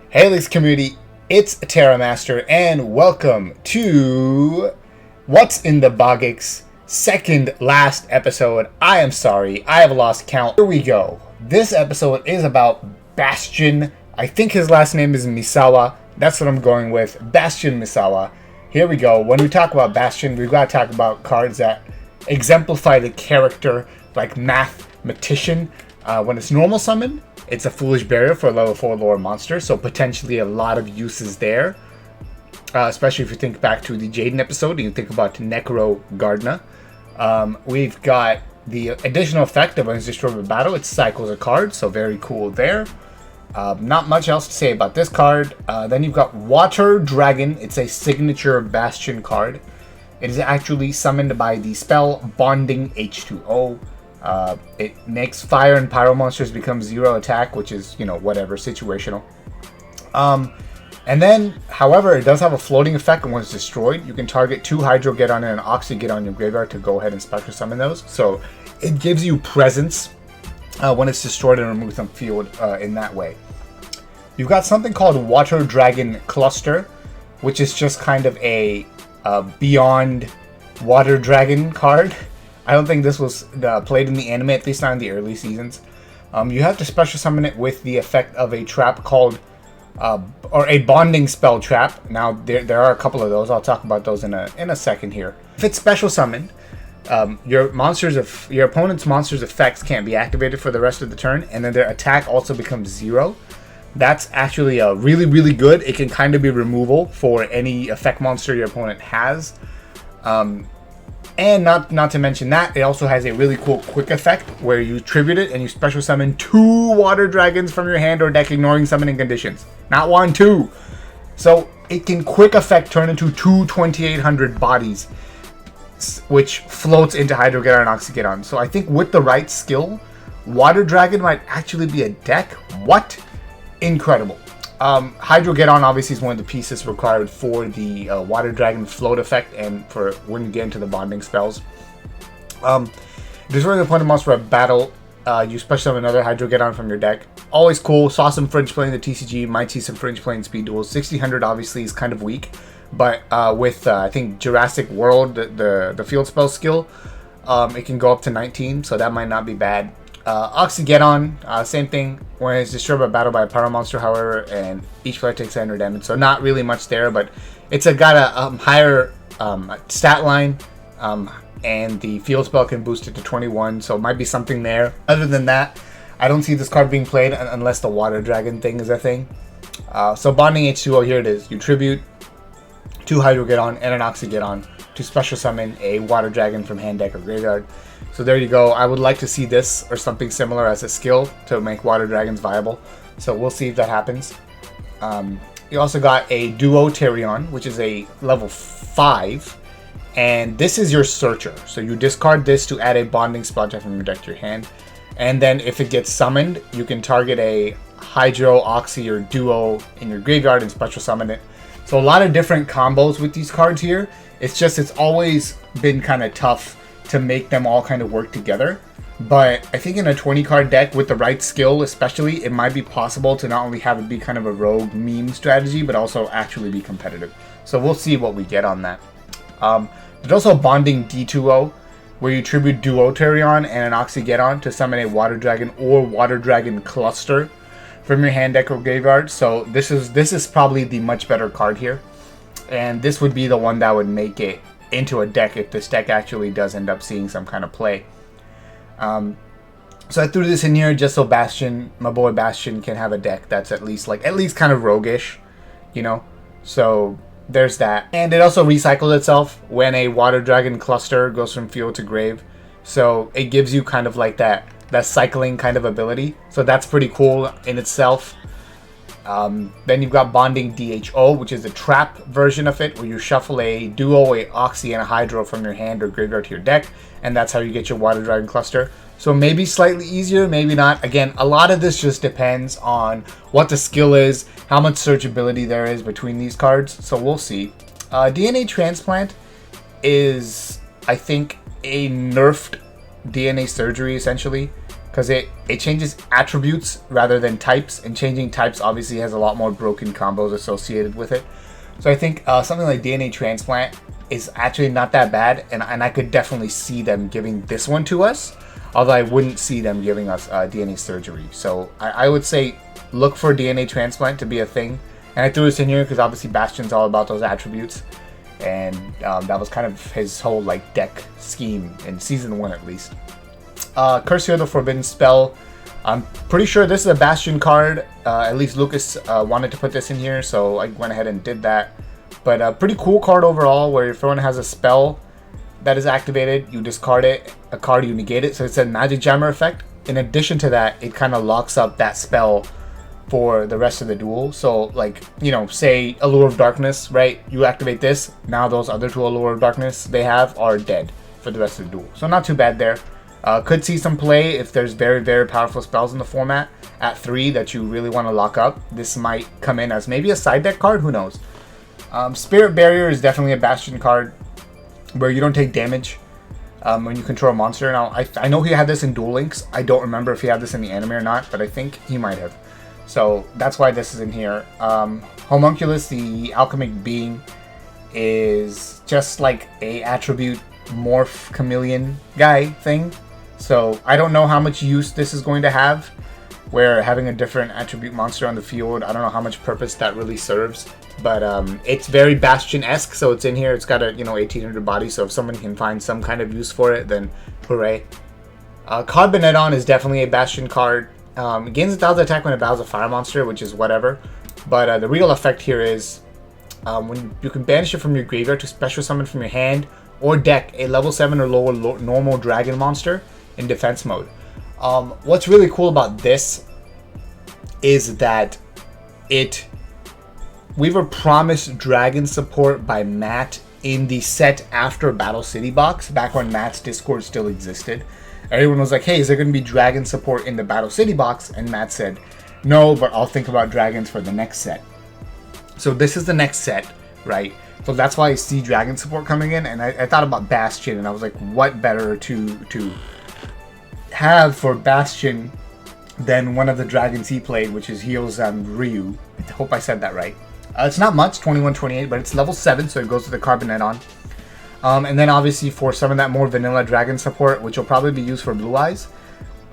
Hey Leaks community, it's Terramaster and welcome to What's in the BoGX second last episode. I am sorry, I have lost count. Here we go. This episode is about Bastion. I think his last name is Misawa. That's what I'm going with. Bastion Misawa. Here we go. When we talk about Bastion, we've got to talk about cards that exemplify the character like mathematician. When it's normal summon, it's a foolish barrier for a level 4 lower monster, so potentially a lot of uses there. Especially if you think back to the Jaden episode and you think about Necro Gardna. We've got the additional effect of when it's destroyed by battle, it cycles a card, so very cool there. Not much else to say about this card. Then you've got Water Dragon. It's a signature Bastion card. It is actually summoned by the spell Bonding H2O. It makes fire and pyro monsters become 0 attack, which is, whatever, situational. And then, however, it does have a floating effect, and when it's destroyed, you can target 2 Hydro Geddon and an Oxy Geddon on your graveyard to go ahead and special summon those. So it gives you presence when it's destroyed and removed from field in that way. You've got something called Water Dragon Cluster, which is just kind of a beyond Water Dragon card. I don't think this was played in the anime, at least not in the early seasons. You have to special summon it with the effect of a trap called, or a bonding spell trap. Now, there are a couple of those. I'll talk about those in a second here. If it's special summoned, your opponent's monster's effects can't be activated for the rest of the turn, and then their attack also becomes 0. That's actually really, really good. It can kind of be removal for any effect monster your opponent has. And not to mention that, it also has a really cool quick effect where you tribute it and you special summon 2 water dragons from your hand or deck, ignoring summoning conditions. Not 1, 2. So it can quick effect turn into 2 2800 bodies, which floats into Hydro Geddon and Oxy Geddon. So I think with the right skill, Water Dragon might actually be a deck. What? Incredible. Hydro Geddon obviously is one of the pieces required for the Water Dragon float effect and for when you get into the bonding spells. Destroy the opponent monster at battle. You special summon another Hydro Geddon from your deck. Always cool. Saw some fringe play in the TCG. Might see some fringe play in Speed Duels. 1600 obviously is kind of weak, but with I think Jurassic World, the field spell skill, it can go up to 19, so that might not be bad. Oxy Geddon, same thing. When it's destroyed by battle by a pyro monster, however, and each player takes 100 damage. So not really much there, but it's got a higher stat line, and the field spell can boost it to 21. So it might be something there. Other than that, I don't see this card being played unless the Water Dragon thing is a thing. So Bonding H2O, here it is. You tribute 2 Hydro Geddon and an Oxy Geddon to special summon a Water Dragon from hand, deck, or graveyard. So there you go. I would like to see this or something similar as a skill to make Water Dragons viable. So we'll see if that happens. You also got a Duo Terion, which is a level 5. And this is your Searcher. So you discard this to add a bonding spell from your deck to your hand. And then if it gets summoned, you can target a Hydro, Oxy, or Duo in your graveyard and special summon it. So a lot of different combos with these cards here. It's always been kind of tough to make them all kind of work together. But I think in a 20 card deck with the right skill especially, it might be possible to not only have it be kind of a rogue meme strategy, but also actually be competitive. So we'll see what we get on that. There's also Bonding D2O, where you tribute Duo Terion and an Oxy Geddon to summon a Water Dragon or Water Dragon Cluster from your hand, deck, or graveyard. So this is probably the much better card here. And this would be the one that would make it into a deck if this deck actually does end up seeing some kind of play. So I threw this in here just so Bastion, my boy Bastion, can have a deck that's at least kind of roguish, So there's that. And it also recycles itself when a Water Dragon Cluster goes from field to grave. So it gives you kind of like that cycling kind of ability. So that's pretty cool in itself. Then you've got Bonding DHO, which is a trap version of it, where you shuffle a Duo, a Oxy, and a Hydro from your hand or graveyard to your deck, and that's how you get your Water Dragon Cluster. So maybe slightly easier, maybe not. Again, a lot of this just depends on what the skill is, how much searchability there is between these cards, so we'll see. DNA Transplant is, I think, a nerfed DNA surgery, essentially, because it changes attributes rather than types, and changing types obviously has a lot more broken combos associated with it. So I think something like DNA Transplant is actually not that bad, and I could definitely see them giving this one to us, although I wouldn't see them giving us DNA Surgery. So I would say look for DNA Transplant to be a thing, and I threw this in here because obviously Bastion's all about those attributes, and that was kind of his whole like deck scheme in Season 1 at least. Curse Here, the Forbidden Spell. I'm pretty sure this is a Bastion card. At least Lucas wanted to put this in here, so I went ahead and did that. But a pretty cool card overall, where if someone has a spell that is activated, you discard it, a card, you negate it. So it's a Magic Jammer effect. In addition to that, it kind of locks up that spell for the rest of the duel. So like, you know, say Allure of Darkness, right? You activate this, now those other two Allure of Darkness they have are dead for the rest of the duel. So not too bad there. Could see some play if there's very, very powerful spells in the format at 3 that you really want to lock up. This might come in as maybe a side deck card, who knows. Spirit Barrier is definitely a Bastion card where you don't take damage when you control a monster. Now, I know he had this in Duel Links. I don't remember if he had this in the anime or not, but I think he might have. So that's why this is in here. Homunculus, the alchemic being, is just like a attribute morph chameleon guy thing. So I don't know how much use this is going to have, where having a different attribute monster on the field, I don't know how much purpose that really serves. But it's very Bastion-esque, so it's in here. It's got a 1800 body, so if someone can find some kind of use for it, then hooray. Carbonetton is definitely a Bastion card. Gains 1,000 attack when it battles a fire monster, which is whatever. But the real effect here is when you can banish it from your graveyard to special summon from your hand or deck a level 7 or lower normal dragon monster in defense mode. What's really cool about this is that we were promised dragon support by Matt in the set after Battle City box, back when Matt's Discord still existed. Everyone was like, hey, is there going to be dragon support in the Battle City box? And Matt said, no, but I'll think about dragons for the next set. So this is the next set, right? So that's why I see dragon support coming in, and I thought about Bastion, and I was like, what better to have for Bastion than one of the dragons he played, which is Hyozan Ryu. I hope I said that right. It's not much, 2128, but it's level 7, so it goes to the Carbonetton. And then obviously for some of that more vanilla dragon support, which will probably be used for Blue Eyes,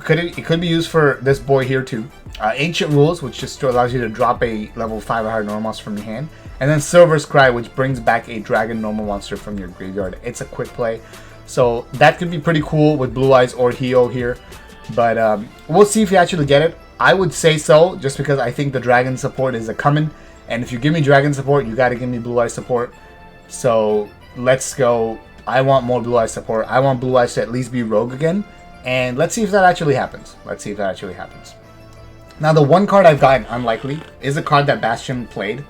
it could be used for this boy here too. Ancient Rules, which just allows you to drop a level 5 or higher normal monster from your hand. And then Silver's Cry, which brings back a dragon normal monster from your graveyard. It's a quick play. So that could be pretty cool with Blue Eyes or Hio here. But we'll see if you actually get it. I would say so, just because I think the dragon support is a coming. And if you give me dragon support, you got to give me Blue Eyes support. So let's go. I want more Blue Eyes support. I want Blue Eyes to at least be rogue again. And let's see if that actually happens. Now, the one card I've gotten unlikely is a card that Bastion played.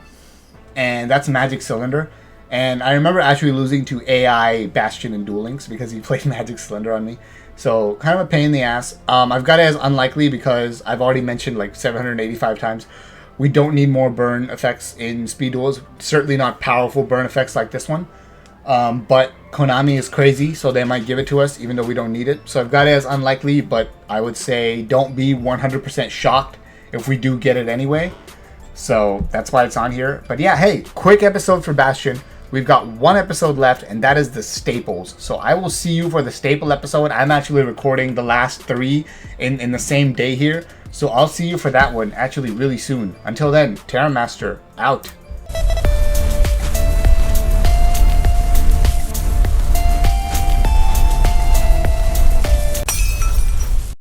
And that's Magic Cylinder. And I remember actually losing to AI Bastion in Duel Links because he played Magic Cylinder on me. So, kind of a pain in the ass. I've got it as unlikely because I've already mentioned like 785 times. We don't need more burn effects in speed duels. Certainly not powerful burn effects like this one. But Konami is crazy, so they might give it to us even though we don't need it. So I've got it as unlikely, but I would say don't be 100% shocked if we do get it anyway. So that's why it's on here. But yeah, hey, quick episode for Bastion. We've got one episode left, and that is the staples. So I will see you for the staple episode. I'm actually recording the last 3 in the same day here. So I'll see you for that one actually really soon. Until then, Terra Master out.